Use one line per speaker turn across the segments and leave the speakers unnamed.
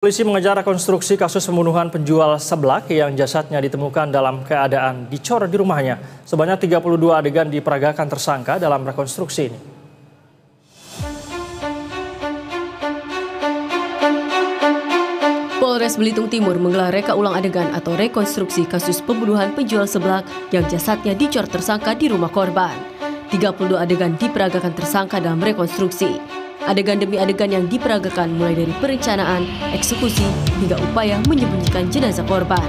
Polisi mengejar rekonstruksi kasus pembunuhan penjual seblak yang jasadnya ditemukan dalam keadaan dicor di rumahnya. Sebanyak 32 adegan diperagakan tersangka dalam rekonstruksi ini.
Polres Belitung Timur menggelar reka ulang adegan atau rekonstruksi kasus pembunuhan penjual seblak yang jasadnya dicor tersangka di rumah korban. 32 adegan diperagakan tersangka dalam rekonstruksi. Adegan demi adegan yang diperagakan mulai dari perencanaan, eksekusi, hingga upaya menyembunyikan jenazah korban.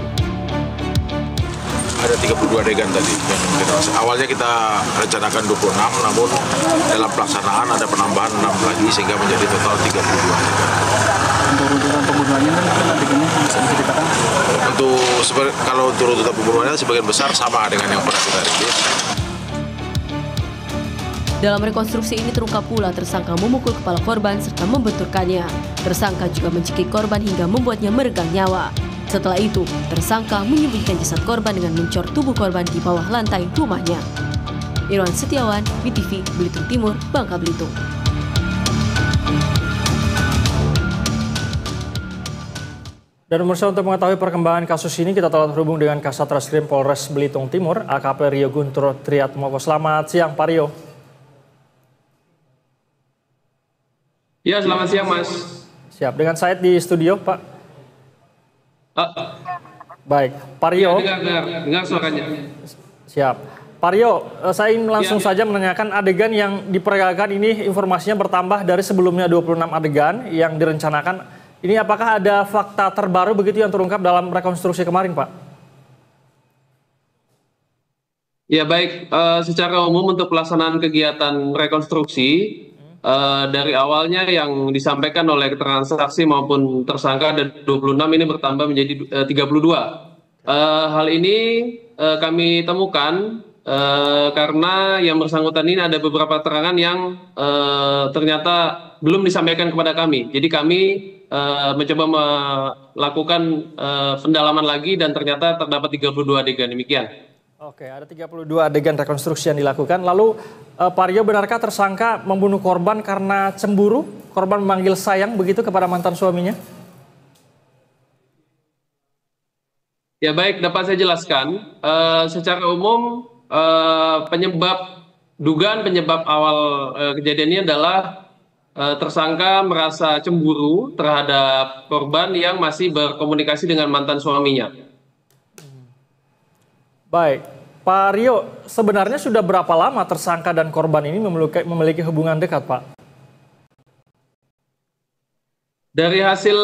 Ada 32 adegan tadi. Awalnya kita rencanakan 26, namun dalam pelaksanaan ada penambahan 6 lagi sehingga menjadi total 32 adegan.
Untuk runtutan pembunuhannya kan adegannya bisa diceritakan?
Kalau untuk runtutan pembunuhannya sebagian besar sama dengan yang pernah kita rilis.
Dalam rekonstruksi ini terungkap pula tersangka memukul kepala korban serta membenturkannya. Tersangka juga mencekik korban hingga membuatnya meregang nyawa. Setelah itu, tersangka menyembunyikan jasad korban dengan mencor tubuh korban di bawah lantai rumahnya. Irwan Setiawan, BTV, Belitung Timur, Bangka Belitung.
Dan pemirsa, untuk mengetahui perkembangan kasus ini, kita telah terhubung dengan Kasat Reskrim Polres Belitung Timur, AKP Rio Guntur Triatmoko. Selamat siang, Pak Rio.
Ya, selamat siang, Mas.
Siap, dengan saya di studio, Pak. Baik, Pak Rio.
Ya, dengar suaranya.
Siap. Pak Rio, saya ingin langsung saja menanyakan adegan yang diperagakan ini informasinya bertambah dari sebelumnya 26 adegan yang direncanakan. Ini apakah ada fakta terbaru begitu yang terungkap dalam rekonstruksi kemarin, Pak?
Ya, baik. Secara umum untuk pelaksanaan kegiatan rekonstruksi, dari awalnya yang disampaikan oleh keterangan saksi maupun tersangka ada 26, ini bertambah menjadi 32. Hal ini kami temukan karena yang bersangkutan ini ada beberapa keterangan yang ternyata belum disampaikan kepada kami. Jadi kami mencoba melakukan pendalaman lagi dan ternyata terdapat 32 adegan, demikian.
Oke, ada 32 adegan rekonstruksi yang dilakukan. Lalu Pak Rio, benarkah tersangka membunuh korban karena cemburu? Korban memanggil sayang begitu kepada mantan suaminya?
Ya, baik, dapat saya jelaskan. Secara umum dugaan penyebab awal kejadiannya adalah tersangka merasa cemburu terhadap korban yang masih berkomunikasi dengan mantan suaminya.
Baik, Pak Rio, sebenarnya sudah berapa lama tersangka dan korban ini memiliki hubungan dekat, Pak?
Dari hasil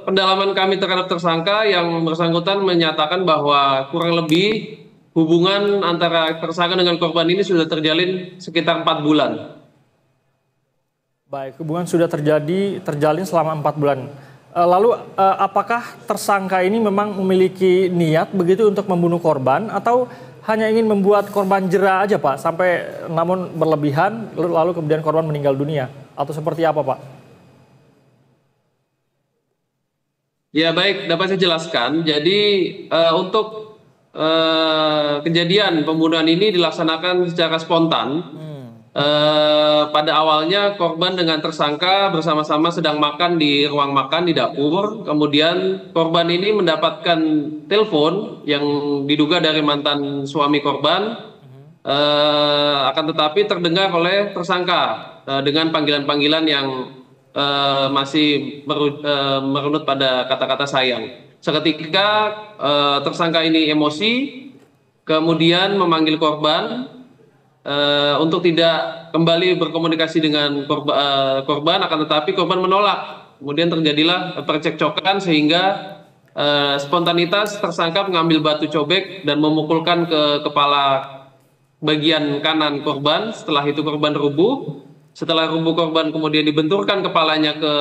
pendalaman kami terhadap tersangka, yang bersangkutan menyatakan bahwa kurang lebih hubungan antara tersangka dengan korban ini sudah terjalin sekitar 4 bulan.
Baik, hubungan sudah terjalin selama 4 bulan. Lalu apakah tersangka ini memang memiliki niat begitu untuk membunuh korban atau hanya ingin membuat korban jera aja, Pak, sampai namun berlebihan lalu kemudian korban meninggal dunia, atau seperti apa, Pak?
Ya, baik, dapat saya jelaskan. Jadi untuk kejadian pembunuhan ini dilaksanakan secara spontan. Pada awalnya korban dengan tersangka bersama-sama sedang makan di ruang makan di dapur. Kemudian korban ini mendapatkan telepon yang diduga dari mantan suami korban, akan tetapi terdengar oleh tersangka dengan panggilan-panggilan yang masih merunut pada kata-kata sayang. Seketika tersangka ini emosi, kemudian memanggil korban untuk tidak kembali berkomunikasi dengan korban, akan tetapi korban menolak. Kemudian terjadilah percekcokan sehingga spontanitas tersangka mengambil batu cobek dan memukulkan ke kepala bagian kanan korban. Setelah itu korban rubuh. Setelah rubuh, korban kemudian dibenturkan kepalanya ke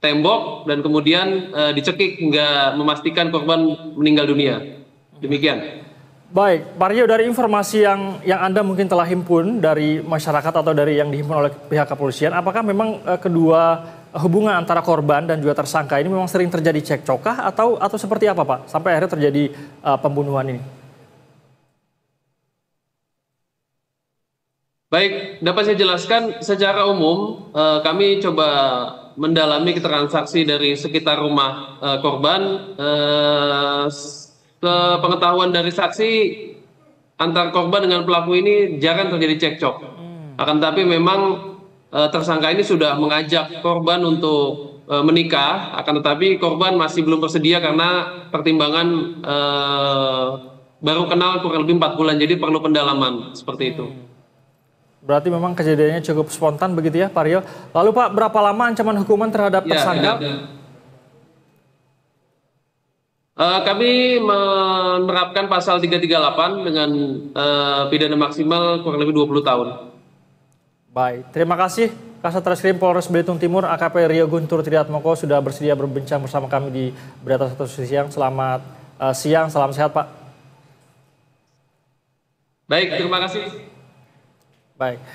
tembok dan kemudian dicekik hingga memastikan korban meninggal dunia. Demikian.
Baik, Pak Rio, dari informasi yang Anda mungkin telah himpun dari masyarakat atau dari yang dihimpun oleh pihak kepolisian, apakah memang kedua hubungan antara korban dan juga tersangka ini memang sering terjadi cekcokah atau seperti apa, Pak, sampai akhirnya terjadi pembunuhan ini?
Baik, dapat saya jelaskan secara umum, kami coba mendalami keterangan saksi dari sekitar rumah korban. Sepengetahuan dari saksi, antar korban dengan pelaku ini jarang terjadi cekcok. Akan tapi memang tersangka ini sudah mengajak korban untuk menikah, akan tetapi korban masih belum bersedia karena pertimbangan baru kenal kurang lebih 4 bulan, jadi perlu pendalaman seperti itu.
Berarti memang kejadiannya cukup spontan begitu ya Pak Rio. Lalu Pak, berapa lama ancaman hukuman terhadap tersangka? Kami menerapkan pasal 338 dengan pidana maksimal kurang lebih 20 tahun. Baik, terima kasih Kasat Reskrim Polres Belitung Timur AKP Rio Guntur Triatmoko sudah bersedia berbincang bersama kami di Berita Satu Siang. Selamat siang, salam sehat Pak.
Baik, terima kasih.
Baik.